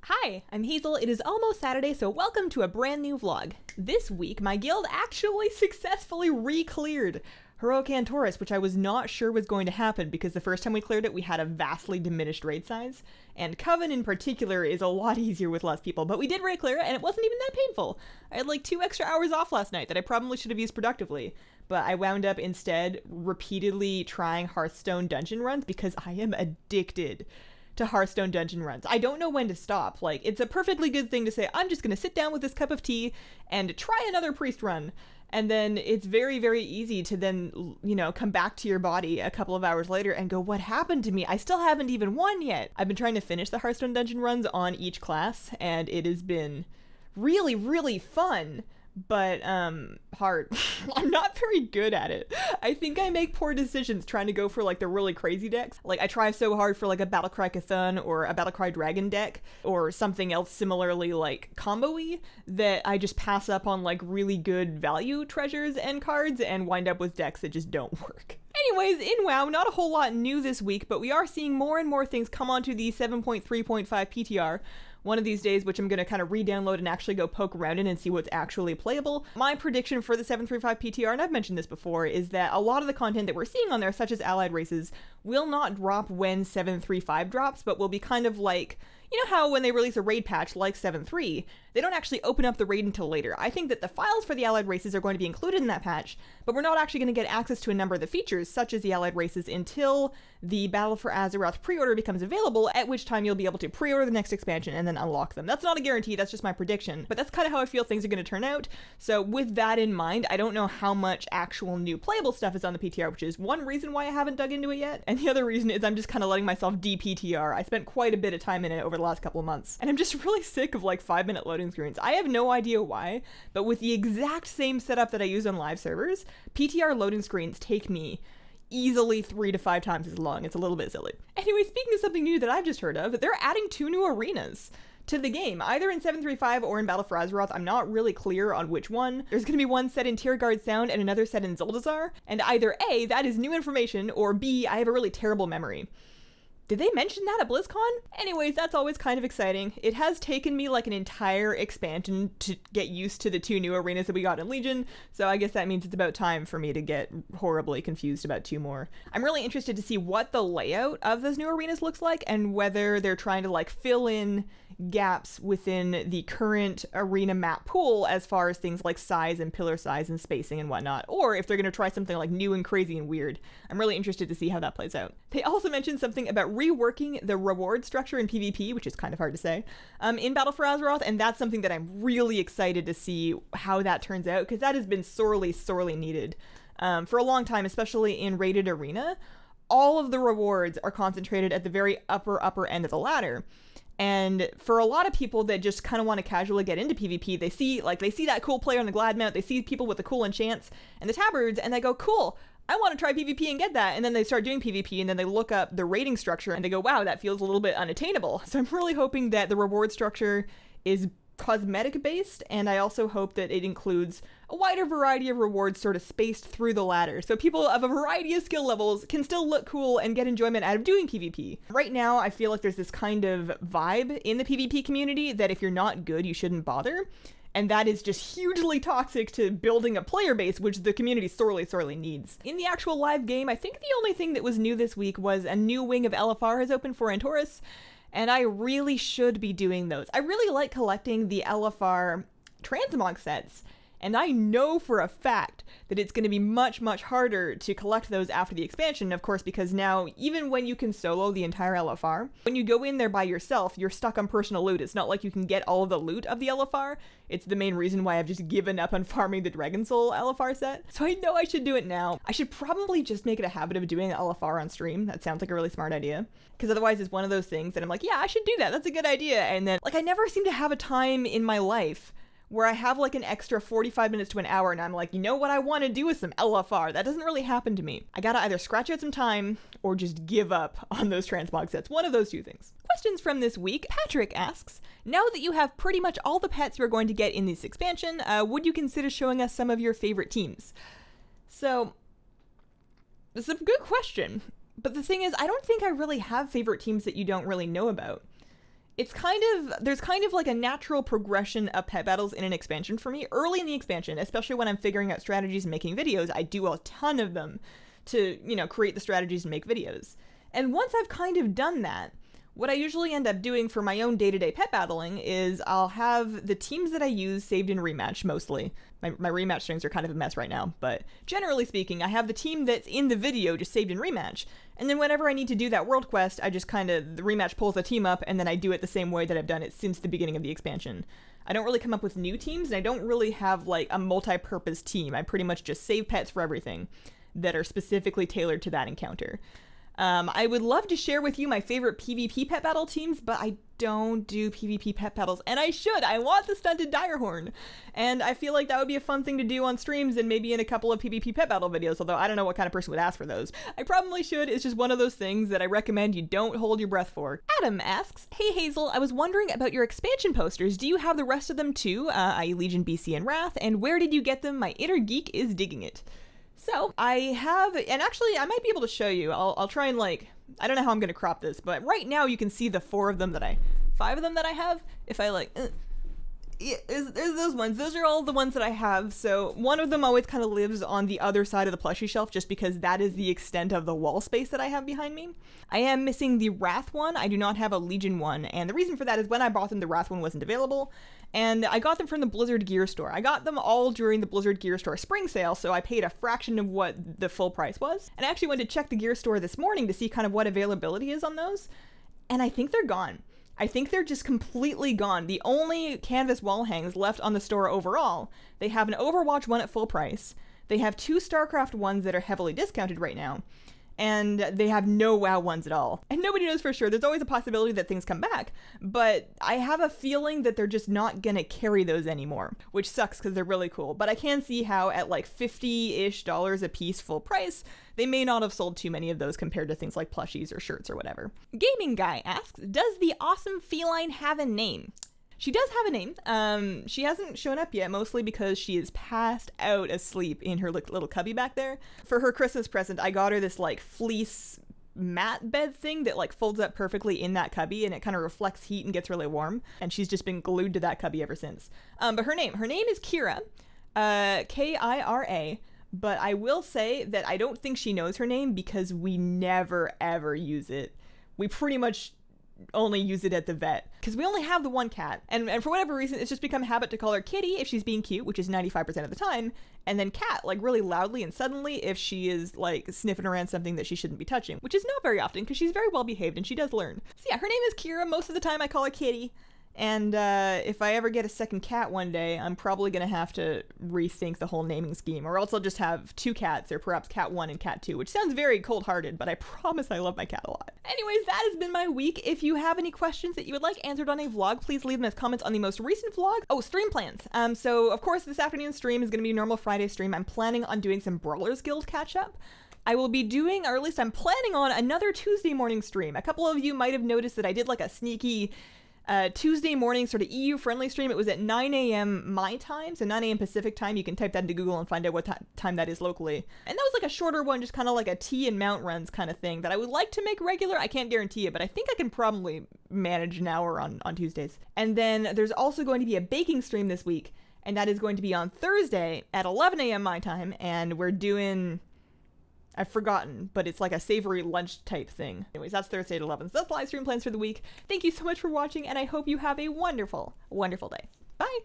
Hi, I'm Hazel. It is almost Saturday, so welcome to a brand new vlog. This week, my guild actually successfully re-cleared Heroic Taurus, which I was not sure was going to happen because the first time we cleared it, we had a vastly diminished raid size. And Coven in particular is a lot easier with less people, but we did re-clear it and it wasn't even that painful. I had like 2 extra hours off last night that I probably should have used productively, but I wound up instead repeatedly trying Hearthstone dungeon runs because I am addicted to Hearthstone dungeon runs. I don't know when to stop. Like, it's a perfectly good thing to say, I'm just gonna sit down with this cup of tea and try another priest run. And then it's very, very easy to then, you know, come back to your body a couple of hours later and go, what happened to me? I still haven't even won yet. I've been trying to finish the Hearthstone dungeon runs on each class, and it has been really, really fun. But hard. I'm not very good at it. I think I make poor decisions trying to go for like the really crazy decks. Like I try so hard for like a Battlecry Cthulhu or a Battlecry Dragon deck or something else similarly like combo-y that I just pass up on like really good value treasures and cards and wind up with decks that just don't work. Anyways, in WoW, not a whole lot new this week, but we are seeing more and more things come onto the 7.3.5 PTR. One of these days, which I'm going to kind of re-download and actually go poke around in and see what's actually playable. My prediction for the 7.3.5 PTR, and I've mentioned this before, is that a lot of the content that we're seeing on there, such as allied races, will not drop when 7.3.5 drops, but will be kind of like, you know how when they release a raid patch like 7.3, they don't actually open up the raid until later. I think that the files for the allied races are going to be included in that patch, but we're not actually going to get access to a number of the features, such as the allied races, until the Battle for Azeroth pre-order becomes available, at which time you'll be able to pre-order the next expansion and then unlock them. That's not a guarantee, that's just my prediction, but that's kind of how I feel things are going to turn out. So with that in mind, I don't know how much actual new playable stuff is on the PTR, which is one reason why I haven't dug into it yet, and the other reason is I'm just kind of letting myself de-PTR. I spent quite a bit of time in it over the last couple of months, and I'm just really sick of like 5-minute loading screens. I have no idea why, but with the exact same setup that I use on live servers, PTR loading screens take me easily 3 to 5 times as long. It's a little bit silly. Anyway, speaking of something new that I've just heard of, they're adding 2 new arenas to the game, either in 7.3.5 or in Battle for Azeroth. I'm not really clear on which one. There's going to be one set in Tierguard Sound and another set in Zuldazar, and either A, that is new information, or B, I have a really terrible memory. Did they mention that at BlizzCon? Anyways, that's always kind of exciting. It has taken me like an entire expansion to get used to the 2 new arenas that we got in Legion, so I guess that means it's about time for me to get horribly confused about 2 more. I'm really interested to see what the layout of those new arenas looks like and whether they're trying to like fill in gaps within the current arena map pool as far as things like size and pillar size and spacing and whatnot, or if they're going to try something like new and crazy and weird. I'm really interested to see how that plays out. They also mentioned something about reworking the reward structure in PvP, which is kind of hard to say, in Battle for Azeroth, and that's something that I'm really excited to see how that turns out, because that has been sorely, sorely needed for a long time, especially in rated arena. All of the rewards are concentrated at the very upper end of the ladder. And for a lot of people that just kind of want to casually get into PvP, they see that cool player on the Glad Mount, they see people with the cool enchants and the tabards, and they go, cool, I want to try PvP and get that. And then they start doing PvP, and then they look up the rating structure and they go, wow, that feels a little bit unattainable. So I'm really hoping that the reward structure is cosmetic based, and I also hope that it includes a wider variety of rewards sort of spaced through the ladder, so people of a variety of skill levels can still look cool and get enjoyment out of doing PvP. Right now, I feel like there's this kind of vibe in the PvP community that if you're not good, you shouldn't bother. And that is just hugely toxic to building a player base, which the community sorely, sorely needs. In the actual live game, I think the only thing that was new this week was a new wing of LFR has opened for Taurus, and I really should be doing those. I really like collecting the LFR transmog sets, and I know for a fact that it's going to be much, much harder to collect those after the expansion, of course, because now, even when you can solo the entire LFR, when you go in there by yourself, you're stuck on personal loot. It's not like you can get all of the loot of the LFR. It's the main reason why I've just given up on farming the Dragon Soul LFR set. So I know I should do it now. I should probably just make it a habit of doing LFR on stream. That sounds like a really smart idea. Because otherwise it's one of those things that I'm like, yeah, I should do that. That's a good idea. And then, like, I never seem to have a time in my life where I have like an extra 45 minutes to an hour and I'm like, you know what I want to do with some LFR? That doesn't really happen to me. I gotta either scratch out some time or just give up on those transmog sets. One of those 2 things. Questions from this week. Patrick asks, now that you have pretty much all the pets you're going to get in this expansion, would you consider showing us some of your favorite teams? So, it's a good question. But the thing is, I don't think I really have favorite teams that you don't really know about. there's kind of like a natural progression of pet battles in an expansion for me. Early in the expansion, especially when I'm figuring out strategies and making videos, I do a ton of them to, you know, create the strategies and make videos. And once I've kind of done that, what I usually end up doing for my own day-to-day pet battling is I'll have the teams that I use saved in Rematch mostly. My Rematch strings are kind of a mess right now, but generally speaking, I have the team that's in the video just saved in Rematch. And then whenever I need to do that world quest, I just kind of, the Rematch pulls the team up, and then I do it the same way that I've done it since the beginning of the expansion. I don't really come up with new teams, and I don't really have like a multi-purpose team. I pretty much just save pets for everything that are specifically tailored to that encounter. I would love to share with you my favorite PvP pet battle teams, but I don't do PvP pet battles, and I should. I want the Stunted Direhorn, and I feel like that would be a fun thing to do on streams and maybe in a couple of PvP pet battle videos, although I don't know what kind of person would ask for those. I probably should. It's just one of those things that I recommend you don't hold your breath for. Adam asks, "Hey Hazel, I was wondering about your expansion posters. Do you have the rest of them too, i.e. Legion, BC, and Wrath, and where did you get them? My inner geek is digging it." So I have, and actually I might be able to show you. I'll try and like, I don't know how I'm gonna crop this, but right now you can see the 5 of them that I have. If I like, yeah, there's those ones. Those are all the ones that I have. So one of them always kind of lives on the other side of the plushie shelf just because that is the extent of the wall space that I have behind me. I am missing the Wrath one. I do not have a Legion one, and the reason for that is when I bought them, the Wrath one wasn't available. And I got them from the Blizzard Gear Store. I got them all during the Blizzard Gear Store spring sale, so I paid a fraction of what the full price was. And I actually went to check the Gear Store this morning to see kind of what availability is on those, and I think they're gone. I think they're just completely gone. The only canvas wall hangs left on the store overall, they have an Overwatch one at full price, they have 2 StarCraft ones that are heavily discounted right now, and they have no WoW ones at all. And nobody knows for sure. There's always a possibility that things come back, but I have a feeling that they're just not gonna carry those anymore, which sucks because they're really cool. But I can see how at like $50-ish a piece full price, they may not have sold too many of those compared to things like plushies or shirts or whatever. Gaming Guy asks, "Does the awesome feline have a name?" She does have a name. She hasn't shown up yet, mostly because she is passed out asleep in her little cubby back there. For her Christmas present, I got her this like fleece mat bed thing that like folds up perfectly in that cubby, and it kind of reflects heat and gets really warm. And she's just been glued to that cubby ever since. But her name is Kira, Kira. But I will say that I don't think she knows her name because we never ever use it. We pretty much only use it at the vet because we only have the one cat, and for whatever reason it's just become a habit to call her Kitty if she's being cute, which is 95% of the time, and then cat like really loudly and suddenly if she is like sniffing around something that she shouldn't be touching, which is not very often because she's very well behaved and she does learn. So yeah, her name is Kira. Most of the time I call her Kitty. And if I ever get a second cat one day, I'm probably gonna have to rethink the whole naming scheme, or else I'll just have 2 cats, or perhaps cat 1 and cat 2, which sounds very cold-hearted, but I promise I love my cat a lot. Anyways, that has been my week. If you have any questions that you would like answered on a vlog, please leave them as comments on the most recent vlog. Oh, stream plans. So of course this afternoon's stream is gonna be a normal Friday stream. I'm planning on doing some Brawlers Guild catch-up. I will be doing, or at least I'm planning on, another Tuesday morning stream. A couple of you might have noticed that I did like a sneaky Tuesday morning sort of EU friendly stream. It was at 9 a.m. my time, so 9 a.m. Pacific time. You can type that into Google and find out what time that is locally. And that was like a shorter one, just kind of like a tea and mount runs kind of thing that I would like to make regular. I can't guarantee it, but I think I can probably manage an hour on Tuesdays. And then there's also going to be a baking stream this week, and that is going to be on Thursday at 11 a.m. my time, and we're doing, I've forgotten, but it's like a savory lunch type thing. Anyways, that's Thursday at 11. So that's live stream plans for the week. Thank you so much for watching, and I hope you have a wonderful, wonderful day. Bye!